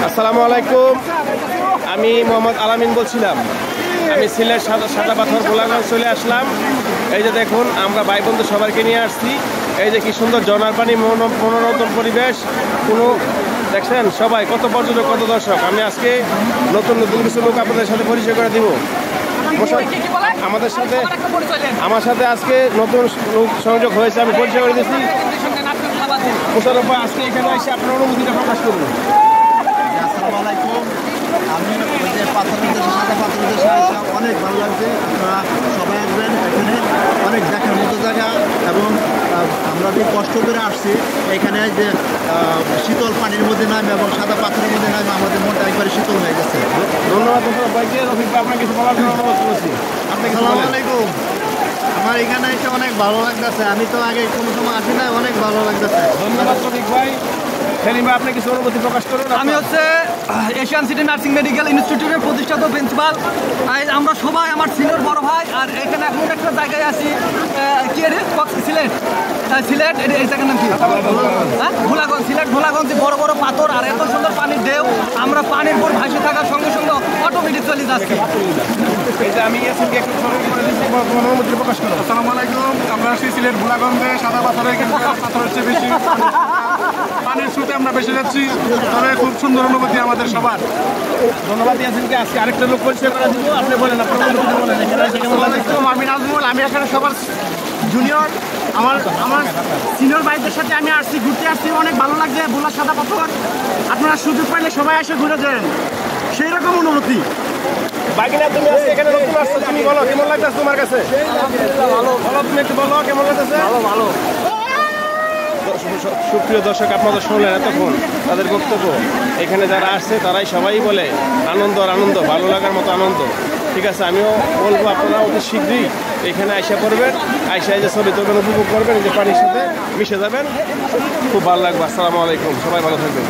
আসসালামু আলাইকুম, আমি মোহাম্মদ আলামিন বলছিলাম। আমি সিলেট সাদা পাথর গোলাগঞ্জ চলে আসলাম। এই যে দেখুন, আমরা ভাই বন্ধু সবাইকে নিয়ে আসছি। এই যে কি সুন্দর ঝর্ণার পানি, মনোরম পরিবেশ। কোনো দেখছেন সবাই, কত পর্যটক, কত দর্শক। আমি আজকে নতুন কিছু লোক আপনাদের সাথে পরিচয় করে দিব। আমার সাথে আজকে নতুন লোক সংযোগ হয়েছে, আমি পরিচয় করে দিচ্ছি। মোশাররফ ভাই, আজকে এখানে এসে আপনার অনুভূতিটা প্রকাশ করুন। আসসালামু আলাইকুম। আমি সাদা পাথরের দেশে আসা অনেক ভালো লাগছে। আপনারা সবাই আসবেন, এখানে অনেক দেখার মতো জায়গা। এবং আমরা যে কষ্ট করে আসছি এখানে, যে শীতল পানির মধ্যে নামে এবং সাদা পাথরের মধ্যে নামে আমাদের মনটা একবারে শীতল হয়ে গেছে। ধন্যবাদ ভাইকে। রফিক ভাই, আপনাকে কিছু বলার জন্য অনুরোধ করছি। আসসালামু আলাইকুম। আমার এখানে এসে অনেক ভালো লাগতেছে। আমি তো আগে কোনো সময় আসি না, অনেক ভালো লাগতেছে। ধন্যবাদ রফিক ভাই। সেলিম ভাই, আপনি কিছু অনুভূতি প্রকাশ করুন। আমি হচ্ছে এশিয়ান সিটি নার্সিং মেডিকেল ইনস্টিটিউটের প্রতিষ্ঠাতা প্রিন্সিপাল। আমরা সবাই আমার সিনিয়র বড় ভাই। আর এখানে এখন একটা জায়গায় আছি, কি সিলেট সিলেট এই জায়গার নাম কি? ভোলাগঞ্জ। সিলেট ভোলাগঞ্জ, বড় বড় পাথর আর এত সুন্দর পানির ঢেউ। আমরা পানির উপর ভাসে থাকার সঙ্গে সঙ্গে অটোমেটিক চলে যাচ্ছি। আমি অনুভূতি প্রকাশ করুন। আসসালামু আলাইকুম। আমরা আসছি সিলেট ভোলাগঞ্জে। সাদা পাথরে কিন্তু পাথরের চেয়ে বেশি পানির স্রোতে আমরা বেশি যাচ্ছি। তবে খুব সুন্দর অনুভূতি আমাদের সবার। ধন্যবাদ ইয়াসিনকে। আজকে আরেকটা লোক পরিচয় করে দিব। আপনি বলেন, আপনার অনুভূতি বলেন। আমি নাজমুল, আমি এখানে সবার জুনিয়র। আমার সিনিয়র ভাইদের সাথে আমি আসছি, ঘুরতে আসছি। অনেক ভালো লাগছে ভোলা সাদা পাথর। আপনারা সুযোগ পাইলে সবাই এসে ঘুরে যান, সেই রকম অনুভূতি। বাকিনা, তুমি আজকে এখানে নতুন আসছো, তুমি বলো কেমন লাগতেছে তোমার কাছে? ভালো ভালো, তুমি একটু বলো কেমন লাগতেছে? ভালো। সুপ্রিয় দর্শক, আপনারা শুনলেন এতক্ষণ তাদের বক্তব্য। এখানে যারা আসছে তারাই সবাই বলে আনন্দ আর আনন্দ, ভালো লাগার মতো আনন্দ। ঠিক আছে, আমিও বলবো আপনারা অতি শীঘ্রই এখানে আইসা পড়বেন, আইসা যে ছবি তুলবেন, উপভোগ করবেন, যে পানির সাথে মিশে যাবেন, খুব ভালো লাগবে। আসসালামু আলাইকুম, সবাই ভালো থাকবেন।